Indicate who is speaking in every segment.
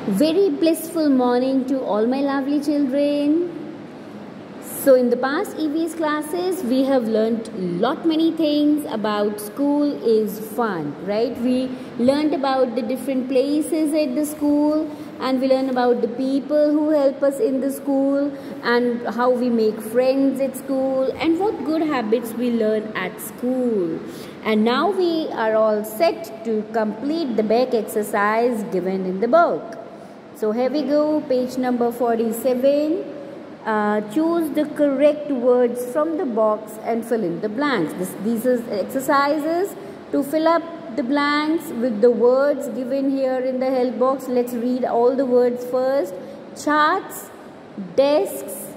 Speaker 1: Very blissful morning to all my lovely children. So in the past EVS classes, we have learnt many things about school is fun, right? We learnt about the different places at the school, and we learn about the people who help us in the school, and how we make friends at school, and what good habits we learn at school. And now we are all set to complete the back exercise given in the book. So here we go, page number 47. Choose the correct words from the box and fill in the blanks. These are exercises to fill up the blanks with the words given here in the help box. Let's read all the words first. Charts, desks,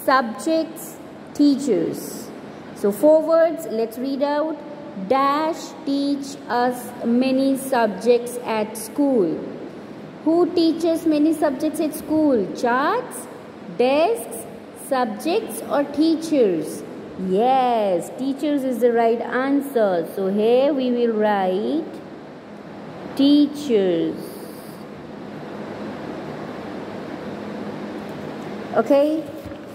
Speaker 1: subjects, teachers. So 4 words, let's read out. Dash teach us many subjects at school. Who teaches many subjects at school? Charts, desks, subjects, or teachers? Yes, teachers is the right answer. So here we will write teachers. Okay,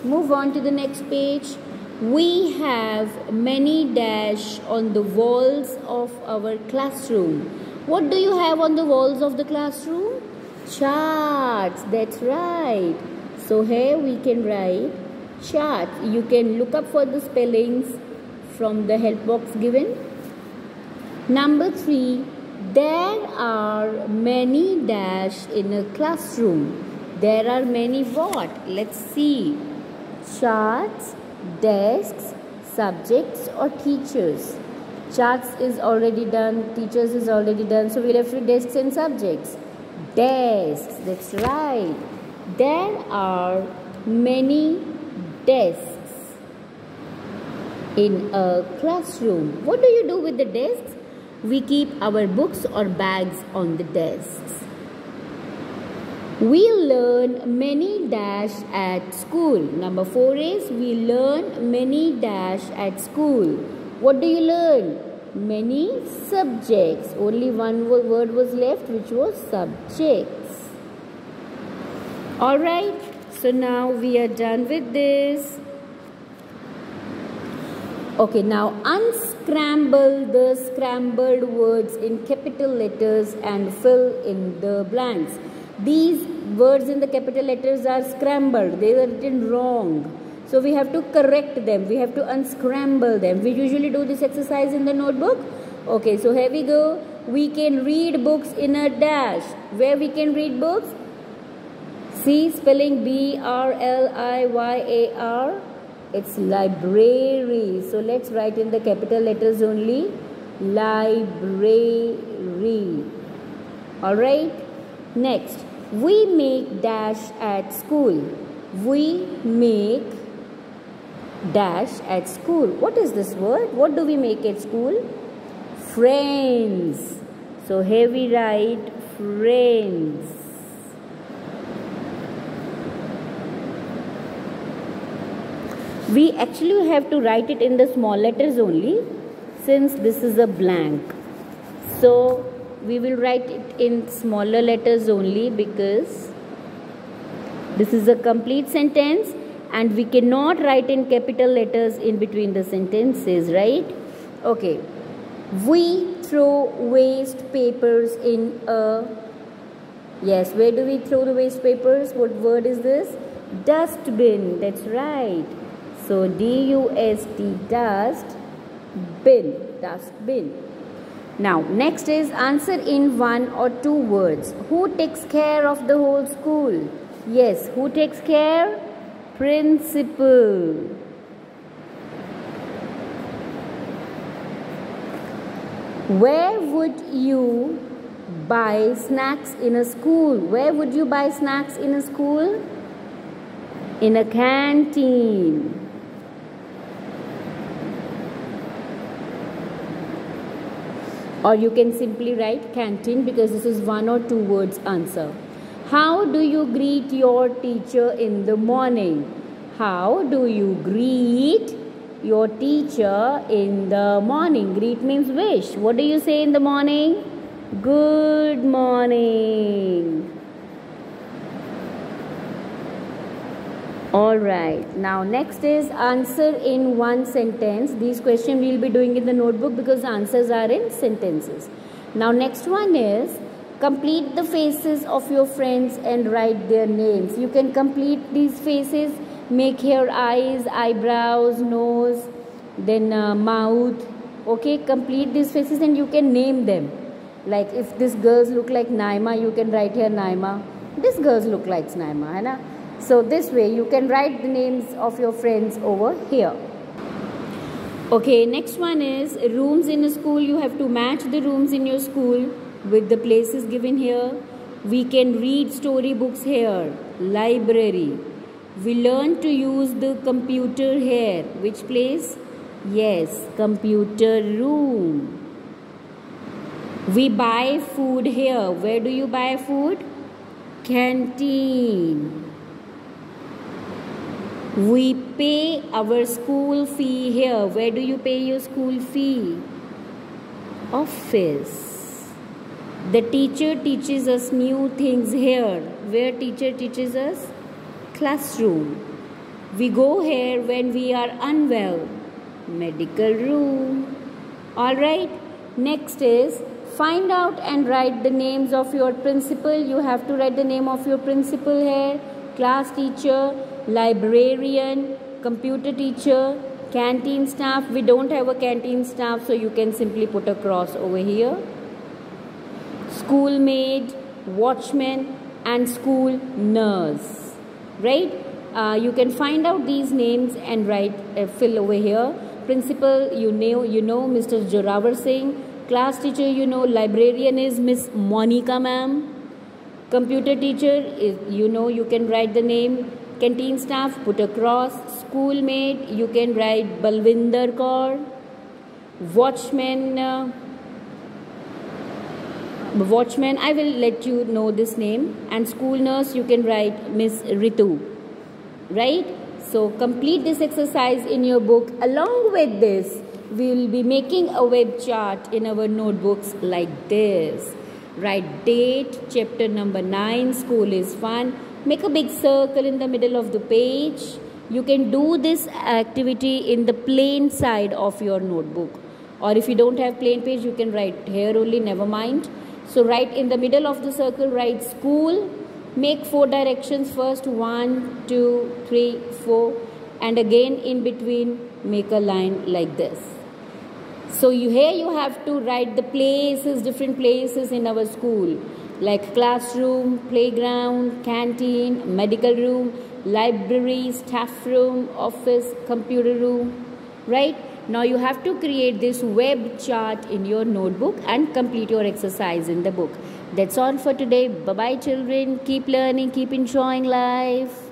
Speaker 1: move on to the next page. We have many dash on the walls of our classroom. What do you have on the walls of the classroom? Charts, that's right. So here we can write charts. You can look up for the spellings from the help box given. Number 3, there are many dash in a classroom. There are many what? Let's see. Charts, desks, subjects, or teachers. Charts is already done, teachers is already done, so we'll have to desks and subjects. Desks, that's right. There are many desks in a classroom. What do you do with the desks? We keep our books or bags on the desks. We learn many dash at school. Number 4 is we learn many dash at school. What do you learn? Many subjects. Only one word was left, which was subjects. Alright, so now we are done with this. Okay, now unscramble the scrambled words in capital letters and fill in the blanks. These words in the capital letters are scrambled. They are written wrong. So we have to correct them. We have to unscramble them. We usually do this exercise in the notebook. Okay, so here we go. We can read books in a dash. Where we can read books? See, spelling B-R-L-I-Y-A-R. It's library. So let's write in the capital letters only. Library. Alright. Next, we make dash at school. We make dash at school. What is this word? What do we make at school? Friends. So here we write friends. We actually have to write it in the small letters only, since this is a blank. So we will write it in smaller letters only, because this is a complete sentence and we cannot write in capital letters in between the sentences, right? Okay. We throw waste papers in a... Yes, where do we throw the waste papers? What word is this? Dustbin. That's right. So D-U-S-T, dust, bin, dustbin. Now, next is answer in 1 or 2 words. Who takes care of the whole school? Yes, who takes care? Principal. Where would you buy snacks in a school? Where would you buy snacks in a school? In a canteen. Or you can simply write canteen, because this is 1 or 2 words answer. How do you greet your teacher in the morning? How do you greet your teacher in the morning? Greet means wish. What do you say in the morning? Good morning. Alright, now next is answer in one sentence. These questions we will be doing in the notebook because the answers are in sentences. Now next one is complete the faces of your friends and write their names. You can complete these faces, make here eyes, eyebrows, nose, then mouth. Okay, complete these faces and you can name them. Like if this girls look like Naima, you can write here Naima. This girls look like Naima, hai na? So this way you can write the names of your friends over here. Okay, next one is rooms in a school. You have to match the rooms in your school with the places given here. We can read storybooks here. Library. We learn to use the computer here. Which place? Yes, computer room. We buy food here. Where do you buy food? Canteen. We pay our school fee here. Where do you pay your school fee? Office. The teacher teaches us new things here. Where teacher teaches us? Classroom. We go here when we are unwell. Medical room. Alright. Next is find out and write the names of your principal. You have to write the name of your principal here. Class teacher, librarian, computer teacher, canteen staff. We don't have a canteen staff, so you can simply put a cross over here. Schoolmaid, watchman, and school nurse. Right? You can find out these names and write, fill over here. Principal, you know Mr. Joravar Singh. Class teacher, librarian is Miss Monica ma'am. Computer teacher is, you can write the name. Canteen staff, put a cross. Schoolmate, you can write Balwinder Kaur. Watchman, I will let you know this name. And school nurse, you can write Miss Ritu. Right? So complete this exercise in your book. Along with this, we will be making a web chart in our notebooks like this. Write date, chapter number 9, school is fun. Make a big circle in the middle of the page. You can do this activity in the plain side of your notebook. Or if you don't have plain page, you can write here only, never mind. So write in the middle of the circle, write school. Make 4 directions first, 1, 2, 3, 4. And again in between, make a line like this. So here you have to write the places, different places in our school. Like classroom, playground, canteen, medical room, library, staff room, office, computer room. Right? Now you have to create this web chart in your notebook and complete your exercise in the book. That's all for today. Bye-bye children. Keep learning, keep enjoying life.